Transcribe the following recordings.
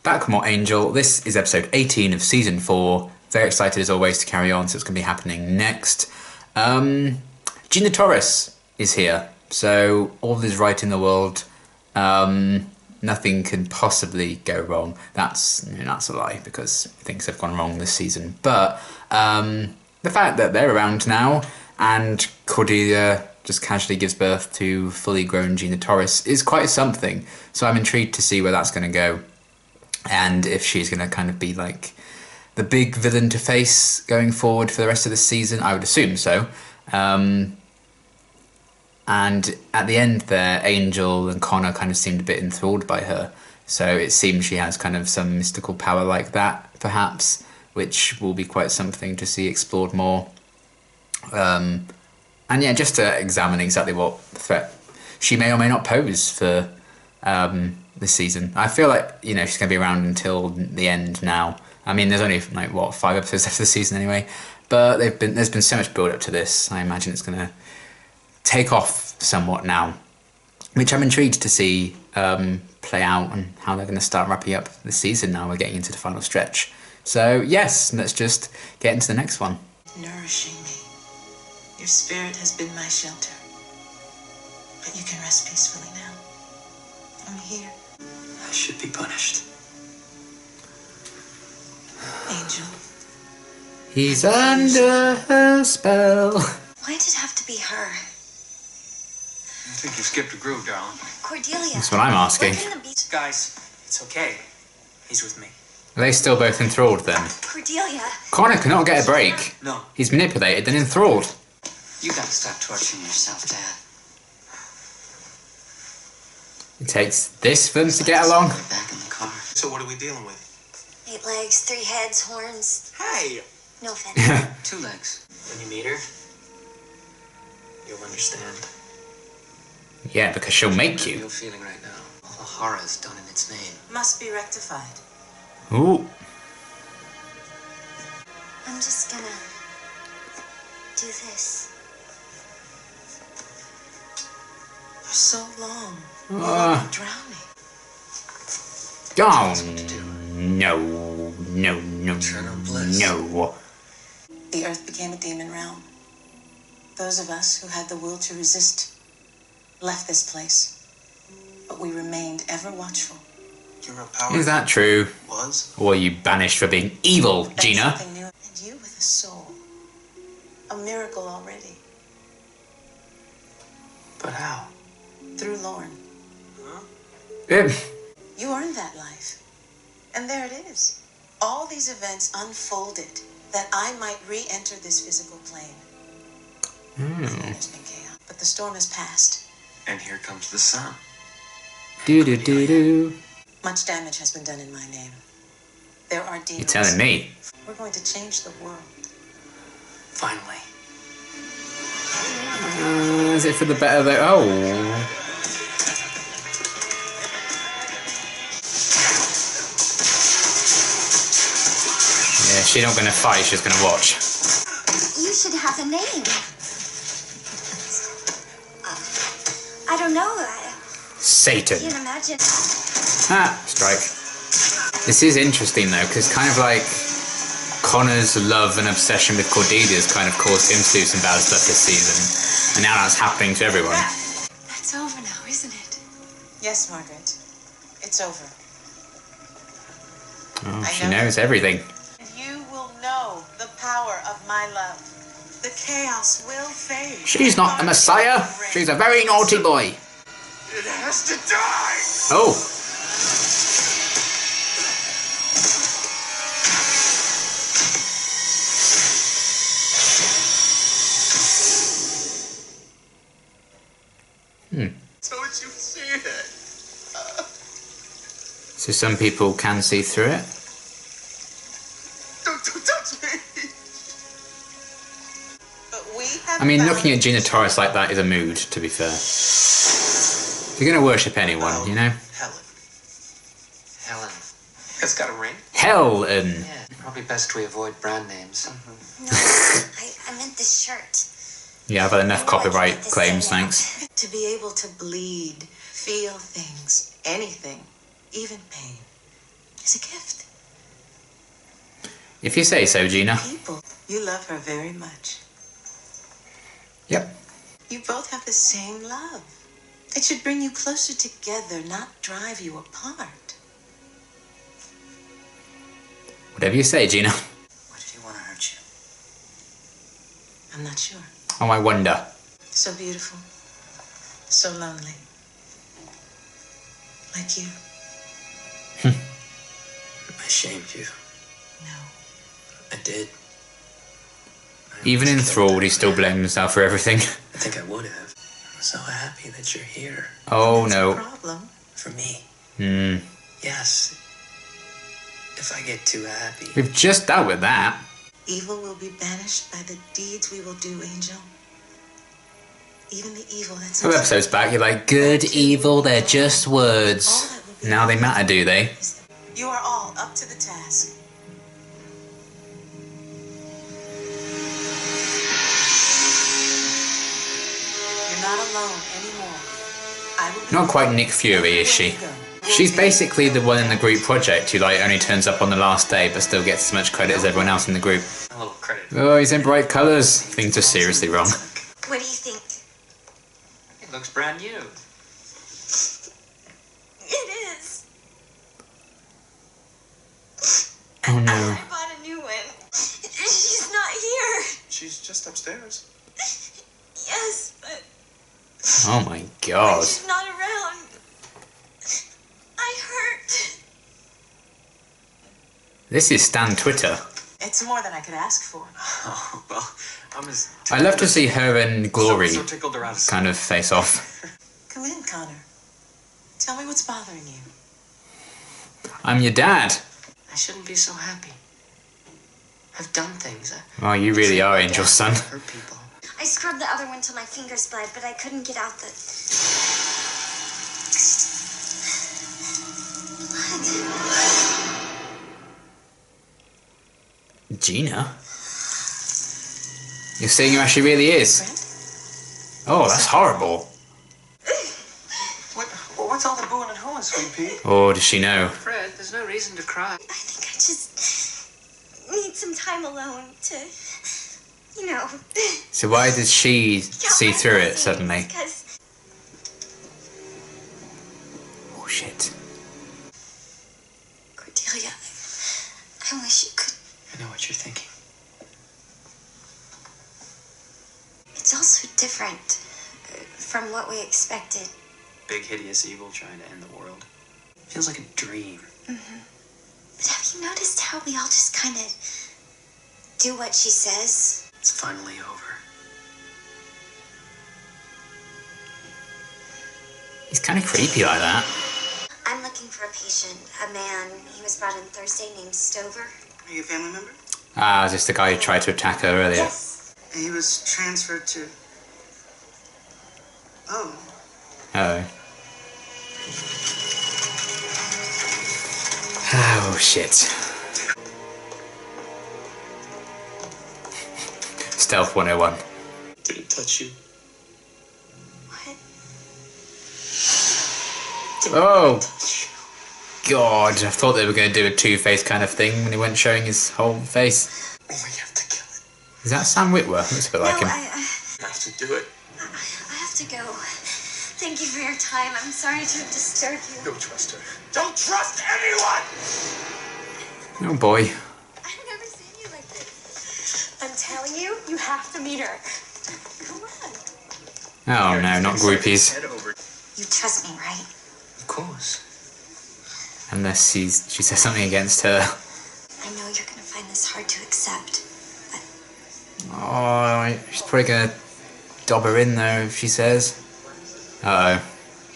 Back with more Angel. This is episode 18 of season 4. Very excited as always to carry on, so it's going to be happening next. Gina Torres is here, so all is right in the world. Nothing can possibly go wrong. That's a lie, because things have gone wrong this season. But the fact that they're around now, and Cordelia just casually gives birth to fully grown Gina Torres, is quite something. So I'm intrigued to see where that's going to go, and if she's going to kind of be like the big villain to face going forward for the rest of the season. I would assume so. And at the end there, Angel and Connor kind of seemed a bit enthralled by her. So it seems she has kind of some mystical power like that, perhaps, which will be quite something to see explored more. And yeah, just to examine exactly what threat she may or may not pose for this season. I feel like, she's going to be around until the end now. I mean, there's only, 5 episodes after the season anyway. But there's been so much build-up to this. I imagine it's going to take off somewhat now, which I'm intrigued to see play out and how they're going to start wrapping up the season now we're getting into the final stretch. So, yes, let's just get into the next one. Nourishing me. Your spirit has been my shelter. But you can rest peacefully now. I'm here. I should be punished. Angel. He's under her spell. Why did it have to be her? I think you skipped a groove, darling. Cordelia. That's what I'm asking. Guys, it's okay. He's with me. Are they still both enthralled then? Cordelia. Connor cannot get a break. No. He's manipulated and enthralled. You gotta stop torturing yourself, Dad. It takes this for them to get along. Back in the car. So what are we dealing with? 8 legs, 3 heads, horns. Hey! No fin. 2 legs. When you meet her, you'll understand. Yeah, because she'll make you. You're feeling right now. All the horror is done in its name. Must be rectified. Ooh. I'm just gonna do this. For so long, you were drowning. Oh, no. Eternal bliss. No. The earth became a demon realm. Those of us who had the will to resist left this place, but we remained ever watchful. Your real power Is that true? was? Or are you banished for being evil, That's Gina? something new. And you with a soul. A miracle already. But how? Through Lorne. Eh, You earned that life. And there it is. All these events unfolded that I might re-enter this physical plane. There's been chaos, but the storm has passed. And here comes the sun. Do. Much damage has been done in my name. There are demons. You're telling me. We're going to change the world. Finally. Is it for the better though? Oh. Yeah, she's not going to fight, she's going to watch. You should have a name. I don't know. I Satan. can't imagine. Strike. This is interesting though, because kind of like Connor's love and obsession with Cordelia's kind of caused him to do some bad stuff this season. And now that's happening to everyone. That's over now, isn't it? Yes, Margaret. It's over. Oh, I she know. knows everything. You will know the power of my love. The chaos will fade. She's not the Messiah. She's a very naughty boy. It has to die! Oh. Don't you see it? So some people can see through it. Don't touch me! But we have I mean, found looking at Gina Torres like that is a mood, to be fair. If you're going to worship anyone, you know? Helen. It's got a ring? Helen. Yeah, probably best we avoid brand names. No, I meant this shirt. Yeah, I've had enough copyright claims, thanks. to be able to bleed, feel things, anything, even pain. is a gift. If you say so, Gina. People, you love her very much. Yep. You both have the same love. It should bring you closer together, not drive you apart. Whatever you say, Gina. Why did he want to hurt you? I'm not sure. Oh, I wonder. So beautiful. So lonely. Like you. I shamed you. No. I did. Even enthralled, he still blames himself for everything. I think I would have. I'm so happy that you're here. Oh, That's no. a problem. For me. Hmm. Yes. If I get too happy. We've just dealt with that. Evil will be banished by the deeds we will do, Angel. Even the evil that's Two episodes back, you're like, good, evil, they're just words. Now they matter, do they? You are all up to the task. You're not alone anymore. I will be Not quite Nick Fury, is she? She's basically the one in the group project who like only turns up on the last day but still gets as much credit as everyone else in the group. A little credit. Oh, he's in bright colours. Things are seriously wrong. What do you think? It looks brand new. It is. Oh no. I bought a new one. She's not here. She's just upstairs. Yes, but Oh my god. she's not around. I hurt. This is Stan Twitter. It's more than I could ask for. Oh, well, I'm as... I love to see her and Glory So tickled around. kind of face off. Come in, Connor. Tell me what's bothering you. I'm your dad. I shouldn't be so happy. I've done things. Oh, you really are Angel's son. Hurt people. I scrubbed the other one till my fingers bled, but I couldn't get out the... What? Gina? You're seeing who she really is. Friend? Oh, that's horrible. What's all the booing and hooing, sweet pea? Or does she know? Fred, there's no reason to cry. I think I just need some time alone to, you know... So why did she see through it suddenly? Because Oh shit. Cordelia, I wish you could... I know what you're thinking. It's also different from what we expected. Big, hideous evil trying to end the world. Feels like a dream. But have you noticed how we all just kind of do what she says? It's finally over. He's kind of creepy like that. I'm looking for a patient, a man. He was brought in Thursday named Stover. Are you a family member? Ah, just the guy who tried to attack her earlier. Yes. And he was transferred to... Oh. Oh. Oh shit. Stealth 101. Did it touch you? What? Oh god, I thought they were going to do a Two-Face kind of thing when he went showing his whole face. Oh, we have to kill it. Is that Sam Witwer? Looks a bit like No, him. We have to do it. I have to go. Thank you for your time. I'm sorry to have disturbed you. Don't trust her. Don't trust anyone! Oh boy. I've never seen you like this. I'm telling you, you have to meet her. Come on. Oh no, not groupies. Head over. You trust me, right? Of course. Unless she says something against her. I know you're gonna find this hard to accept, but Oh, she's probably going to dob her in though if she says. Uh-oh.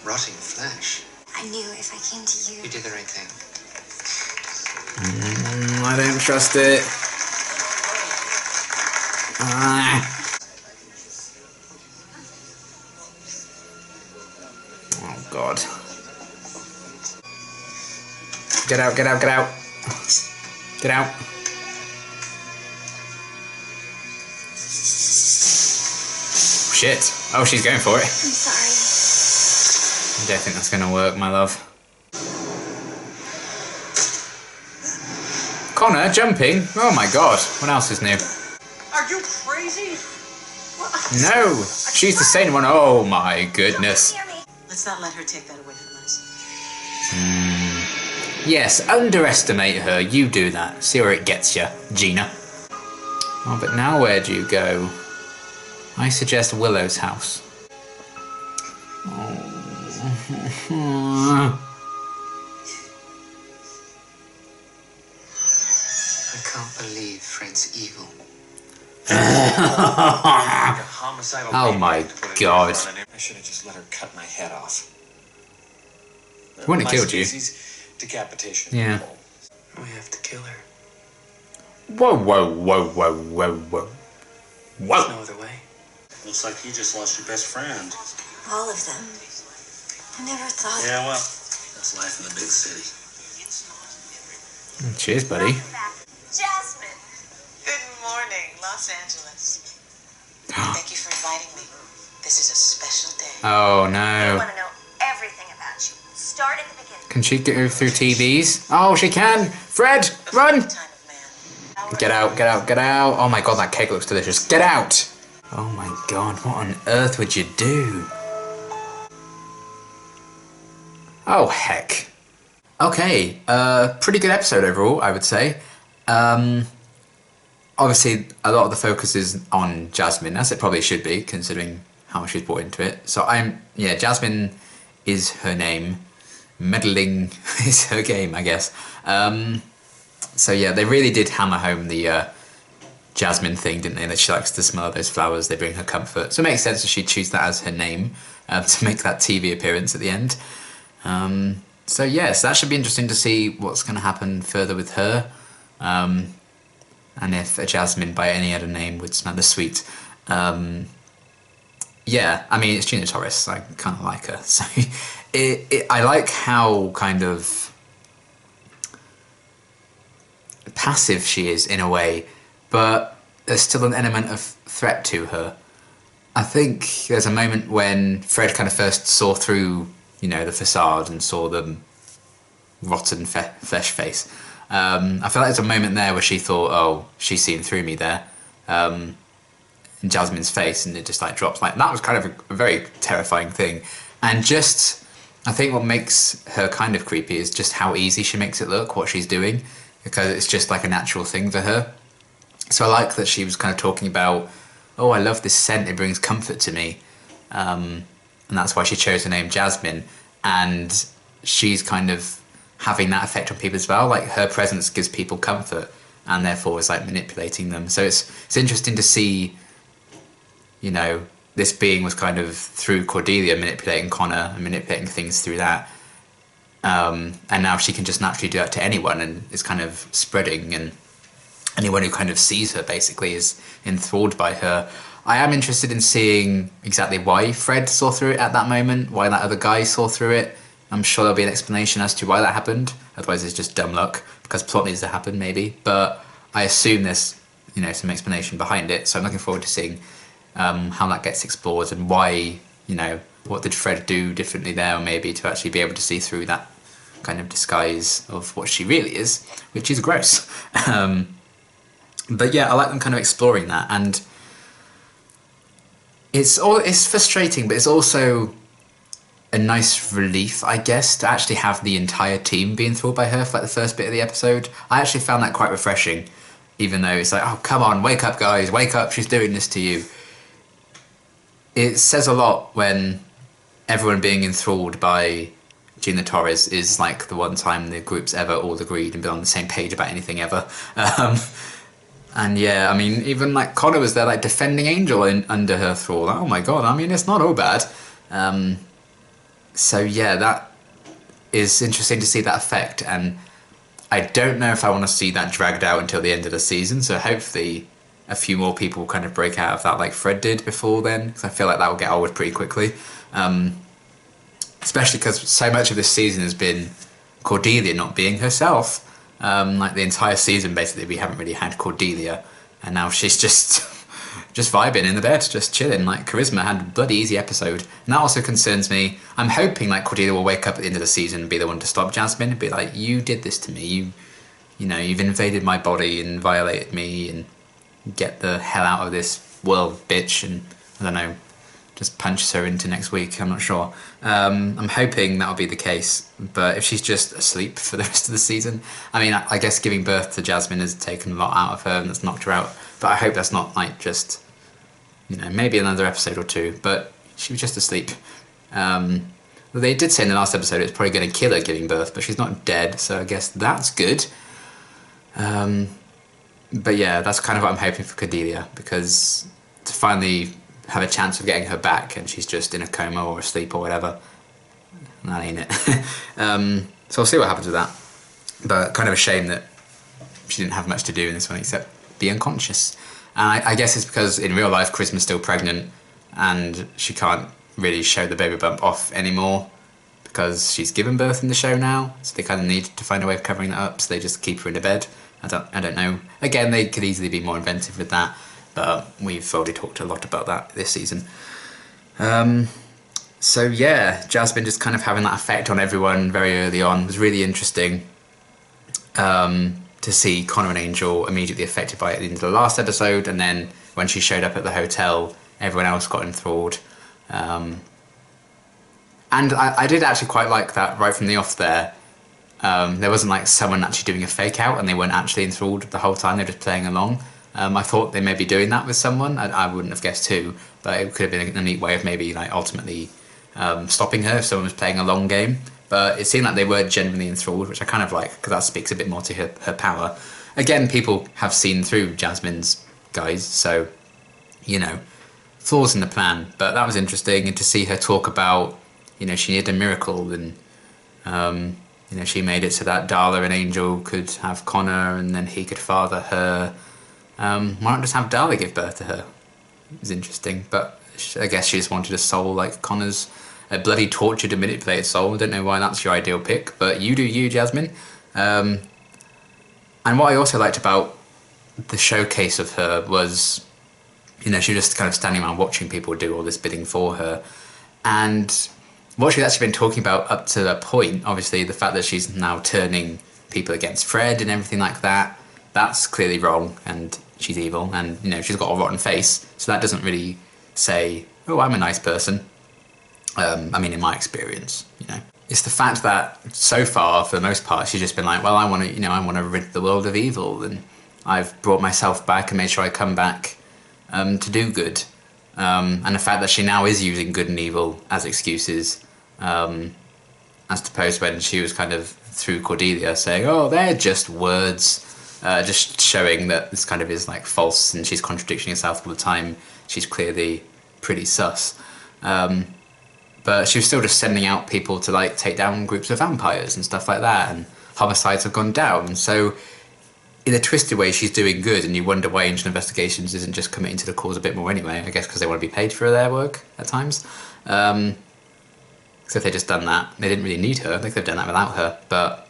Rotting flesh. I knew if I came to You you, did the right thing. I don't trust it. Ah. Oh god. Get out, get out, get out. Get out. Shit. Oh, she's going for it. I'm sorry. I don't think that's going to work, my love. Connor jumping? Oh my god. What else is new? Are you crazy? No, she's the sane one. Oh my goodness. Let's not let her take that away from us. Yes, underestimate her. You do that. See where it gets you, Gina. Oh, but now where do you go? I suggest Willow's house. Oh. I can't believe Fred's evil. Oh my god. I should have just let her cut my head off. Wouldn't have killed you. Decapitation. Yeah. We have to kill her. Whoa, whoa, whoa, whoa, whoa, whoa. There's Whoa. no other way. Looks like you just lost your best friend. All of them. I never thought. Yeah, well, that's life in the big city. Cheers, buddy. Jasmine. Good morning, Los Angeles. Thank you for inviting me. This is a special day. Oh I no. want to know everything about you. Start at the beginning. Can she go through TVs? Oh, she can! Fred, run! Time of man. Get out, get out, get out. Oh my god, that cake looks delicious. Get out! Oh my god, what on earth would you do? Oh, heck. Okay, pretty good episode overall, I would say. Obviously, a lot of the focus is on Jasmine, as it probably should be, considering how much she's brought into it. So Jasmine is her name. Meddling is her game, I guess. So yeah, they really did hammer home the Jasmine thing, didn't they? That she likes the smell of those flowers, they bring her comfort. So it makes sense that she'd choose that as her name to make that TV appearance at the end. So yes, that should be interesting to see what's going to happen further with her. And if a Jasmine by any other name would smell as sweet. Yeah, I mean, it's Gina Torres, I kind of like her. So I like how kind of passive she is in a way, but there's still an element of threat to her. I think there's a moment when Fred kind of first saw through, you know, the facade and saw the rotten flesh face. I feel like there's a moment there where she thought, oh, she's seen through me there, in Jasmine's face, and it just like drops. Like that was kind of a very terrifying thing. And just, I think what makes her kind of creepy is just how easy she makes it look, what she's doing, because it's just like a natural thing for her. So I like that she was kind of talking about, oh, I love this scent, it brings comfort to me. And that's why she chose the name Jasmine. And she's kind of having that effect on people as well. Like her presence gives people comfort and therefore is like manipulating them. So it's interesting to see, you know, this being was kind of through Cordelia manipulating Connor and manipulating things through that. And now she can just naturally do that to anyone, and it's kind of spreading, and anyone who kind of sees her basically is enthralled by her. I am interested in seeing exactly why Fred saw through it at that moment, why that other guy saw through it. I'm sure there'll be an explanation as to why that happened. Otherwise it's just dumb luck, because plot needs to happen maybe. But I assume there's, you know, some explanation behind it. So I'm looking forward to seeing how that gets explored and why, you know, what did Fred do differently there maybe to actually be able to see through that kind of disguise of what she really is, which is gross. But yeah, I like them kind of exploring that, and it's frustrating, but it's also a nice relief, I guess, to actually have the entire team being enthralled by her for like the first bit of the episode. I actually found that quite refreshing, even though it's like, oh, come on, wake up, guys, wake up, she's doing this to you. It says a lot when everyone being enthralled by Gina Torres is like the one time the group's ever all agreed and been on the same page about anything ever. And yeah, I mean, even like Connor was there like defending Angel under her thrall. Oh my god, I mean, it's not all bad. So yeah, that is interesting to see that effect, and I don't know if I want to see that dragged out until the end of the season, so hopefully a few more people kind of break out of that like Fred did before then, because I feel like that will get old pretty quickly. Especially because so much of this season has been Cordelia not being herself. Like the entire season, basically, we haven't really had Cordelia, and now she's just vibing in the bed, just chilling. Like Charisma had a bloody easy episode, and that also concerns me. I'm hoping like Cordelia will wake up at the end of the season and be the one to stop Jasmine and be like, "You did this to me. you know, you've invaded my body and violated me, and get the hell out of this world, bitch, and I don't know, just punches her into next week. I'm not sure. I'm hoping that'll be the case, but if she's just asleep for the rest of the season, I mean, I guess giving birth to Jasmine has taken a lot out of her and that's knocked her out, but I hope that's not like just, you know, maybe another episode or two, but she was just asleep. They did say in the last episode it's probably going to kill her giving birth, but she's not dead, so I guess that's good. But yeah, that's kind of what I'm hoping for Cordelia, because to finally have a chance of getting her back and she's just in a coma or asleep or whatever, that ain't it. So we'll see what happens with that. But kind of a shame that she didn't have much to do in this one except be unconscious. And I guess it's because in real life Charisma's still pregnant and she can't really show the baby bump off anymore because she's given birth in the show now, so they kind of need to find a way of covering that up, so they just keep her in a bed. I don't know. Again, they could easily be more inventive with that, but we've already talked a lot about that this season. So yeah, Jasmine just kind of having that effect on everyone very early on was really interesting. To see Connor and Angel immediately affected by it at the end of the last episode, and then when she showed up at the hotel, everyone else got enthralled. And I did actually quite like that right from the off there. There wasn't like someone actually doing a fake out and they weren't actually enthralled the whole time, they were just playing along. I thought they may be doing that with someone, I wouldn't have guessed who, but it could have been a neat way of maybe like ultimately stopping her if someone was playing a long game. But it seemed like they were genuinely enthralled, which I kind of like, because that speaks a bit more to her power. Again, people have seen through Jasmine's guise, so, you know, flaws in the plan. But that was interesting, and to see her talk about, you know, she needed a miracle, and, you know, she made it so that Darla and Angel could have Connor, and then he could father her. Why not just have Darla give birth to her? It was interesting, but I guess she just wanted a soul like Connor's. A bloody tortured and manipulated soul. I don't know why that's your ideal pick, but you do you, Jasmine. And what I also liked about the showcase of her was, you know, she was just kind of standing around watching people do all this bidding for her. And what she's actually been talking about up to that point, obviously the fact that she's now turning people against Fred and everything like that, that's clearly wrong, and she's evil, and, you know, she's got a rotten face, so that doesn't really say, oh, I'm a nice person. I mean, in my experience, you know, it's the fact that so far, for the most part, she's just been like, well, I want to, you know, I want to rid the world of evil, and I've brought myself back and made sure I come back to do good. And the fact that she now is using good and evil as excuses, as opposed to when she was kind of through Cordelia saying, oh, they're just words, just showing that this kind of is like false and she's contradicting herself all the time. She's clearly pretty sus. But she was still just sending out people to like take down groups of vampires and stuff like that, and homicides have gone down. So in a twisted way, she's doing good, and you wonder why Angel Investigations isn't just committing to the cause a bit more anyway. I guess because they want to be paid for their work at times. So if they'd just done that, they didn't really need her. They could have done that without her. But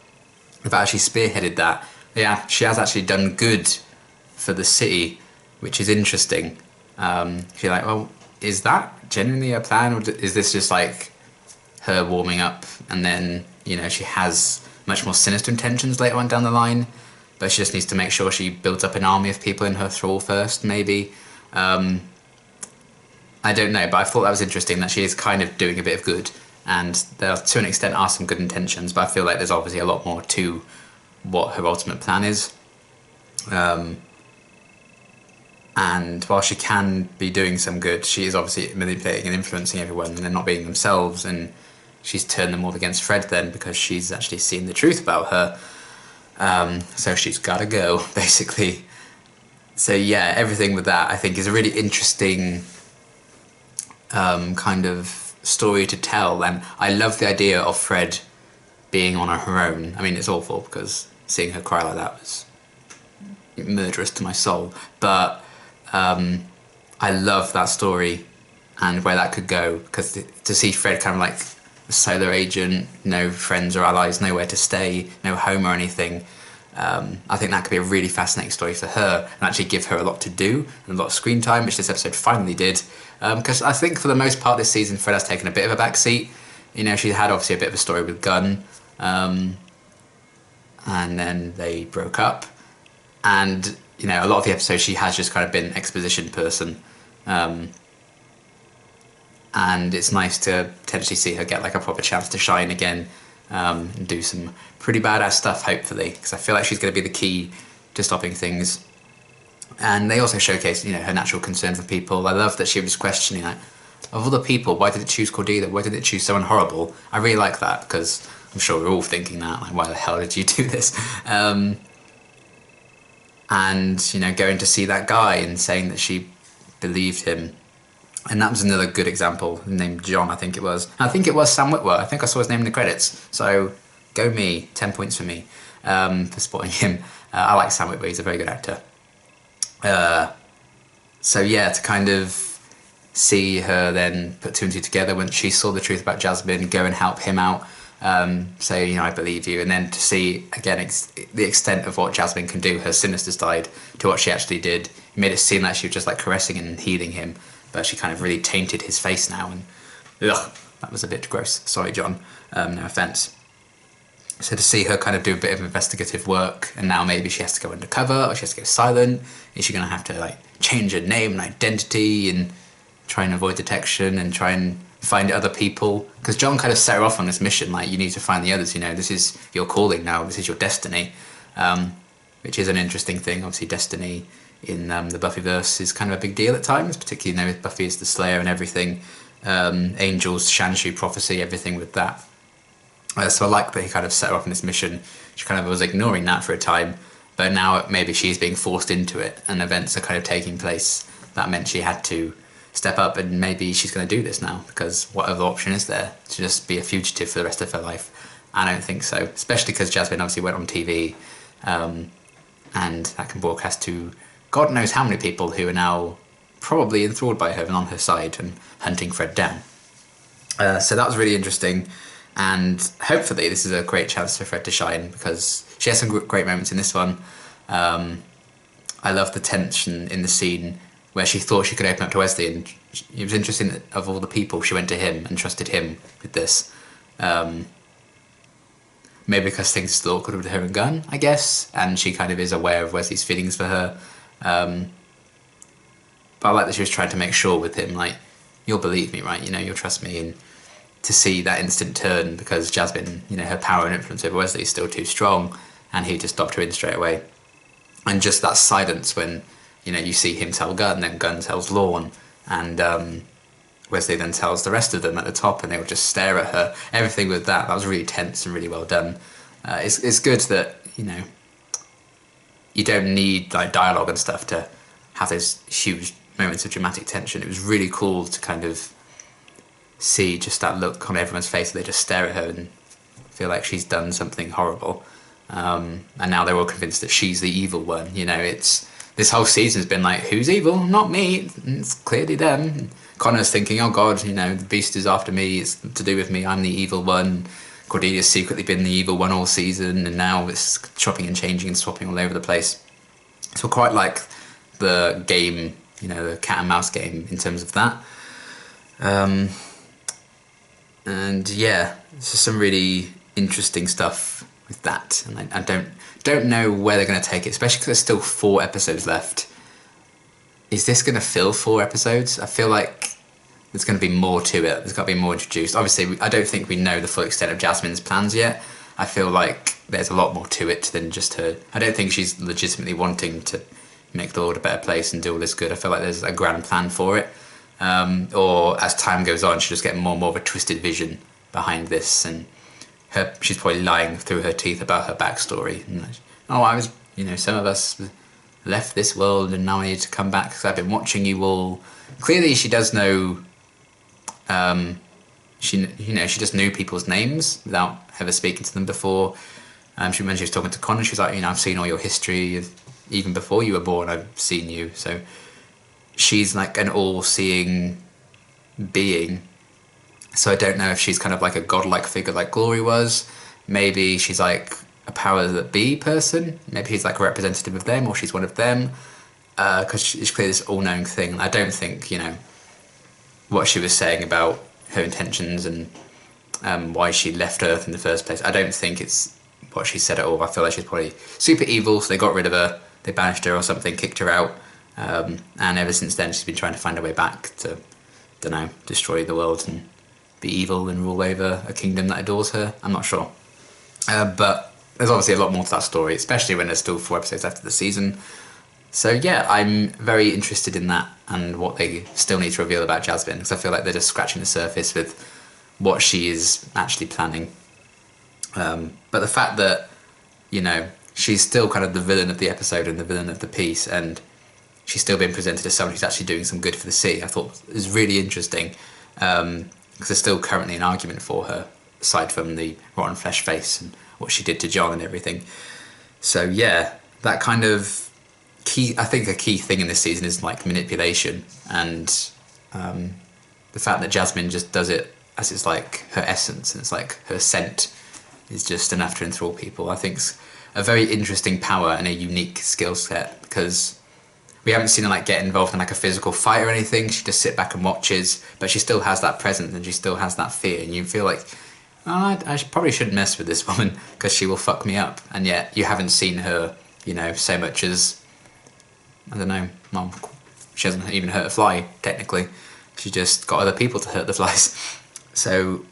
they've actually spearheaded that. Yeah, she has actually done good for the city, which is interesting. You're like, well, is that genuinely a plan, or is this just like her warming up, and then, you know, she has much more sinister intentions later on down the line, but she just needs to make sure she builds up an army of people in her thrall first, maybe. I don't know, but I thought that was interesting that she is kind of doing a bit of good, and there to an extent are some good intentions, but I feel like there's obviously a lot more to what her ultimate plan is. And while she can be doing some good, she is obviously manipulating and influencing everyone, and they're not being themselves, and she's turned them all against Fred then because she's actually seen the truth about her. So she's gotta go, basically. So yeah, everything with that I think is a really interesting kind of story to tell, and I love the idea of Fred being on her own. I mean, it's awful because seeing her cry like that was murderous to my soul, but I love that story and where that could go, because to see Fred kind of like a solo agent, no friends or allies, nowhere to stay, no home or anything, I think that could be a really fascinating story for her and actually give her a lot to do and a lot of screen time, which this episode finally did, because I think for the most part this season Fred has taken a bit of a backseat. You know, she had obviously a bit of a story with Gunn, and and then they broke up. And, you know, a lot of the episodes she has just kind of been exposition person. And it's nice to potentially see her get like a proper chance to shine again, and do some pretty badass stuff, hopefully, because I feel like she's going to be the key to stopping things. And they also showcase, you know, her natural concern for people. I love that she was questioning, like, of all the people, why did it choose Cordelia? Why did it choose someone horrible? I really like that, because I'm sure we're all thinking that, like, why the hell did you do this? And, you know, going to see that guy and saying that she believed him. And that was another good example, named John, I think it was. I think it was Sam Witwer. I think I saw his name in the credits. So, go me. 10 points for me for spotting him. I like Sam Witwer. He's a very good actor. So, yeah, to kind of see her then put two and two together when she saw the truth about Jasmine, go and help him out, say, you know, I believe you. And then to see, again, the extent of what Jasmine can do, her sinister side, to what she actually did. It made it seem like she was just, like, caressing and healing him. But she kind of really tainted his face now, and ugh, that was a bit gross. Sorry, John, no offence. So to see her kind of do a bit of investigative work, and now maybe she has to go undercover, or she has to go silent, is she going to have to like change her name and identity, and try and avoid detection, and try and find other people? Because John kind of set her off on this mission, like, you need to find the others, you know, this is your calling now, this is your destiny, which is an interesting thing. Obviously, destiny in the Buffyverse is kind of a big deal at times, particularly, you know, with Buffy as the Slayer and everything, Angel's Shanshu prophecy, everything with that. So I like that he kind of set her up on this mission. She kind of was ignoring that for a time, but now maybe she's being forced into it, and events are kind of taking place that meant she had to step up, and maybe she's going to do this now, because what other option is there? To just be a fugitive for the rest of her life? I don't think so, especially because Jasmine obviously went on TV, and that can broadcast to God knows how many people who are now probably enthralled by her and on her side and hunting Fred down. So that was really interesting, and hopefully this is a great chance for Fred to shine, because she has some great moments in this one. I love the tension in the scene where she thought she could open up to Wesley, and it was interesting that of all the people, she went to him and trusted him with this. Maybe because things are still awkward with her and Gunn, I guess, and she kind of is aware of Wesley's feelings for her. But I like that she was trying to make sure with him, like, you'll believe me, right? You know, you'll trust me. And to see that instant turn, because Jasmine, you know, her power and influence over Wesley is still too strong, and he just stopped her in straight away. And just that silence when, you know, you see him tell Gunn, then Gunn tells Lorne, and Wesley then tells the rest of them at the top, and they will just stare at her. Everything with that was really tense and really well done. It's good that, you know, you don't need like dialogue and stuff to have those huge moments of dramatic tension. It was really cool to kind of see just that look on everyone's face, they just stare at her and feel like she's done something horrible. And now they're all convinced that she's the evil one. You know, this whole season's been like, who's evil? Not me. It's clearly them. Connor's thinking, oh God, you know, the beast is after me. It's to do with me. I'm the evil one. Cordelia's secretly been the evil one all season, and now it's chopping and changing and swapping all over the place. So quite like the game, you know, the cat and mouse game in terms of that. And yeah, it's just some really interesting stuff with that, and I don't know where they're going to take it, especially because there's still 4 episodes left. Is this going to fill 4 episodes? I feel like there's going to be more to it. There's got to be more introduced. Obviously, I don't think we know the full extent of Jasmine's plans yet. I feel like there's a lot more to it than just her. I don't think she's legitimately wanting to make the world a better place and do all this good. I feel like there's a grand plan for it. Or as time goes on, she'll just get more and more of a twisted vision behind this, and she's probably lying through her teeth about her backstory. And like, oh, I was, you know, some of us left this world and now I need to come back because I've been watching you all. Clearly she does know, she just knew people's names without ever speaking to them before. When she was talking to Connor, she was like, you know, I've seen all your history, even before you were born, I've seen you. So she's like an all-seeing being. So I don't know if she's kind of like a godlike figure like Glory was. Maybe she's like a power that be person. Maybe she's like a representative of them, or she's one of them. Because she's clearly this all-knowing thing. I don't think, you know, what she was saying about her intentions and why she left Earth in the first place, I don't think it's what she said at all. I feel like she's probably super evil, so they got rid of her, they banished her or something, kicked her out, and ever since then she's been trying to find her way back to, don't know, destroy the world and be evil and rule over a kingdom that adores her. I'm not sure. But there's obviously a lot more to that story, especially when there's still 4 episodes after the season. So yeah, I'm very interested in that and what they still need to reveal about Jasmine, because I feel like they're just scratching the surface with what she is actually planning. But the fact that, you know, she's still kind of the villain of the episode and the villain of the piece, and she's still being presented as someone who's actually doing some good for the sea, I thought is really interesting, because there's still currently an argument for her, aside from the rotten flesh face and what she did to John and everything. So yeah, that kind of I think a key thing in this season is like manipulation, and the fact that Jasmine just does it as it's like her essence, and it's like her scent is just enough to enthrall people. I think it's a very interesting power and a unique skill set, because we haven't seen her like get involved in like a physical fight or anything. She just sit back and watches, but she still has that presence and she still has that fear, and you feel like, oh, probably shouldn't mess with this woman because she will fuck me up. And yet you haven't seen her, you know, so much as, I don't know, well, she hasn't even hurt a fly, technically. She just got other people to hurt the flies. So,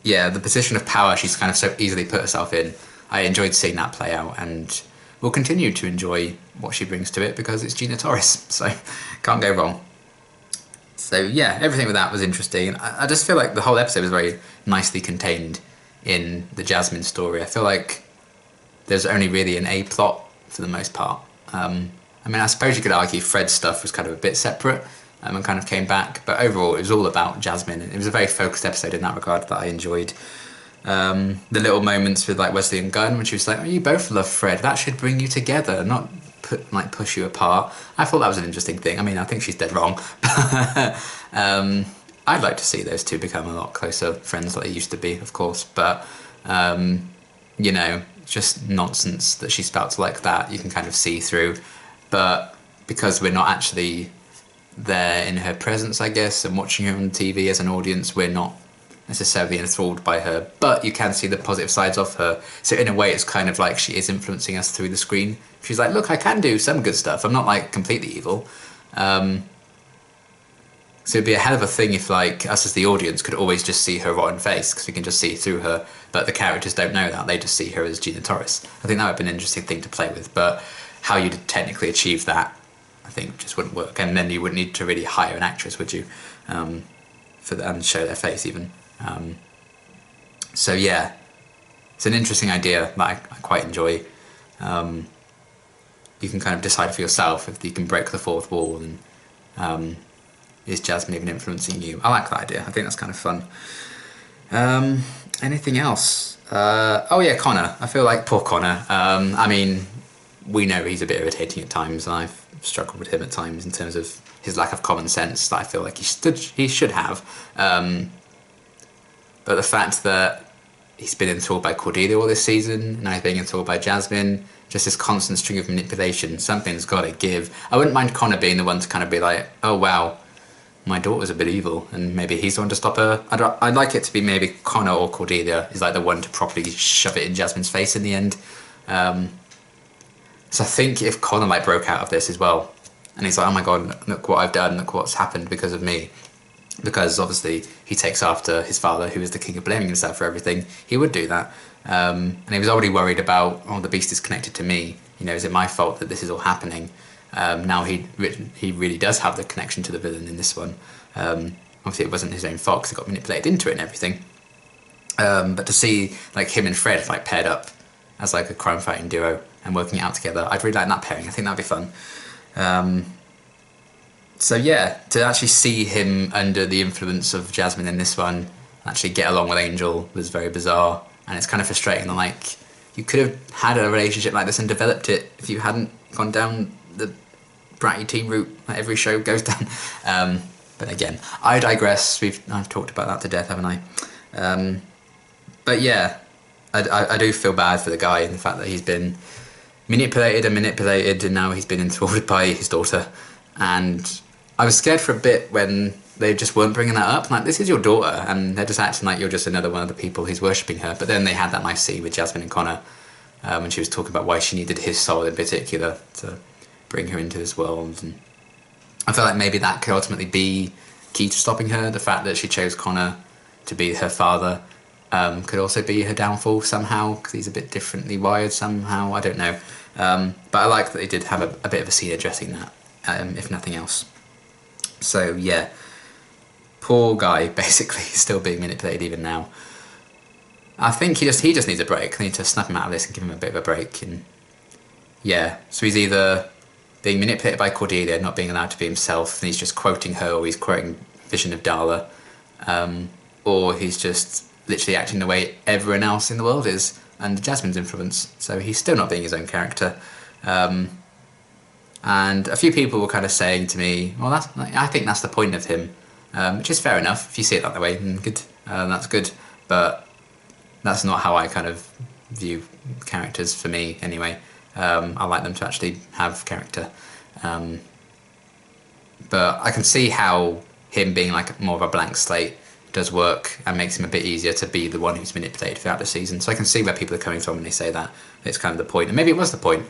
yeah, the position of power she's kind of so easily put herself in, I enjoyed seeing that play out, and will continue to enjoy what she brings to it because it's Gina Torres, so can't go wrong. So, yeah, everything with that was interesting. I just feel like the whole episode was very nicely contained in the Jasmine story. I feel like there's only really an A plot for the most part. I mean, I suppose you could argue Fred's stuff was kind of a bit separate and kind of came back, but overall it was all about Jasmine. It was a very focused episode in that regard that I enjoyed. The little moments with like Wesley and Gunn when she was like, oh, you both love Fred, that should bring you together, not push you apart. I thought that was an interesting thing. I mean, I think she's dead wrong. I'd like to see those two become a lot closer friends like they used to be, of course, but you know, just nonsense that she spouts like that you can kind of see through. But because we're not actually there in her presence, I guess, and watching her on TV as an audience, we're not necessarily enthralled by her, but you can see the positive sides of her. So in a way, it's kind of like she is influencing us through the screen. She's like, look, I can do some good stuff. I'm not like completely evil. So it'd be a hell of a thing if like us as the audience could always just see her rotten face, because we can just see through her, but the characters don't know that. They just see her as Gina Torres. I think that would be an interesting thing to play with, but how you'd technically achieve that, I think, just wouldn't work. And then you wouldn't need to really hire an actress, would you, for and show their face even. So yeah, it's an interesting idea that I quite enjoy. You can kind of decide for yourself if you can break the fourth wall, and is Jasmine even influencing you? I like that idea. I think that's kind of fun. Anything else? Oh yeah, Connor. I feel like poor Connor. I mean, we know he's a bit irritating at times, and I've struggled with him at times in terms of his lack of common sense that I feel like he should have. But the fact that he's been enthralled by Cordelia all this season, now he's being enthralled by Jasmine, just this constant string of manipulation, something's got to give. I wouldn't mind Connor being the one to kind of be like, oh wow, my daughter's a bit evil, and maybe he's the one to stop her. I'd like it to be maybe Connor or Cordelia is like the one to properly shove it in Jasmine's face in the end. So I think if Connor like broke out of this as well, and he's like, oh my god, look what I've done, look what's happened because of me, because obviously he takes after his father, who is the king of blaming himself for everything, he would do that. And he was already worried about, oh, the beast is connected to me, you know, is it my fault that this is all happening? Now he really does have the connection to the villain in this one. Obviously it wasn't his own fault because he got manipulated into it and everything. But to see like him and Fred like paired up as like a crime fighting duo and working it out together, I'd really like that pairing. I think that'd be fun. So yeah, to actually see him under the influence of Jasmine in this one, actually get along with Angel, was very bizarre, and it's kind of frustrating that like you could have had a relationship like this and developed it if you hadn't gone down the bratty teen route that every show goes down. But again, I digress. I've talked about that to death, haven't I? But yeah, I do feel bad for the guy in the fact that he's been manipulated, and now he's been enthralled by his daughter. And I was scared for a bit when they just weren't bringing that up. Like, this is your daughter, and they're just acting like you're just another one of the people who's worshipping her. But then they had that nice scene with Jasmine and Connor, when she was talking about why she needed his soul in particular to bring her into this world. And I feel like maybe that could ultimately be key to stopping her. The fact that she chose Connor to be her father could also be her downfall somehow, because he's a bit differently wired somehow. I don't know. But I like that they did have a bit of a scene addressing that, if nothing else. So yeah, poor guy, basically, still being manipulated even now. I think he just needs a break. They need to snap him out of this and give him a bit of a break. And yeah, so he's either being manipulated by Cordelia, not being allowed to be himself, and he's just quoting her, or he's quoting Vision of Darla, or he's just literally acting the way everyone else in the world is under Jasmine's influence. So he's still not being his own character. And a few people were kind of saying to me, well, I think that's the point of him, which is fair enough. If you see it that way, then good, that's good. But that's not how I kind of view characters, for me anyway. I like them to actually have character. But I can see how him being like more of a blank slate does work and makes him a bit easier to be the one who's manipulated throughout the season. So I can see where people are coming from when they say that. It's kind of the point. And maybe it was the point.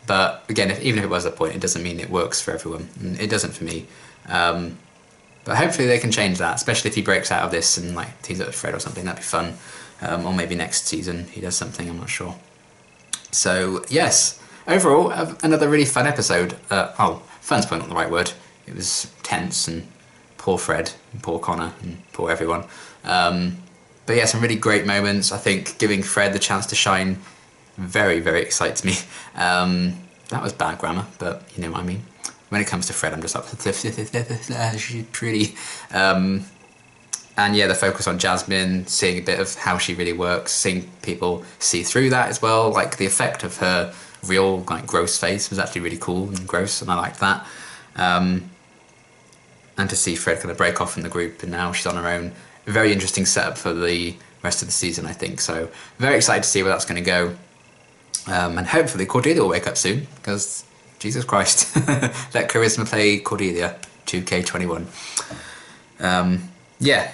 But again, even if it was the point, it doesn't mean it works for everyone. And it doesn't for me. But hopefully they can change that, especially if he breaks out of this and like teams up with Fred or something. That'd be fun. Or maybe next season he does something, I'm not sure. So yes, overall, another really fun episode. Fun's probably not the right word. It was tense, and poor Fred, and poor Connor, and poor everyone. But yeah, some really great moments. I think giving Fred the chance to shine very, very excites me. That was bad grammar, but you know what I mean. When it comes to Fred, I'm just like, she's pretty. And yeah, the focus on Jasmine, seeing a bit of how she really works, seeing people see through that as well. Like the effect of her real, like, gross face was actually really cool and gross, and I liked that. And to see Fred kind of break off from the group, and now she's on her own. A very interesting setup for the rest of the season, I think. So very excited to see where that's going to go. And hopefully Cordelia will wake up soon, because Jesus Christ, let Charisma play Cordelia, 2K21. Yeah,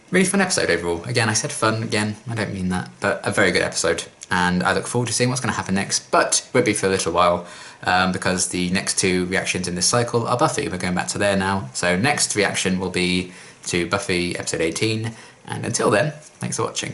really fun episode overall. Again, I said fun again, I don't mean that, but a very good episode. And I look forward to seeing what's going to happen next, but it won't be for a little while, because the next two reactions in this cycle are Buffy. We're going back to there now. So next reaction will be to Buffy episode 18, and until then, thanks for watching.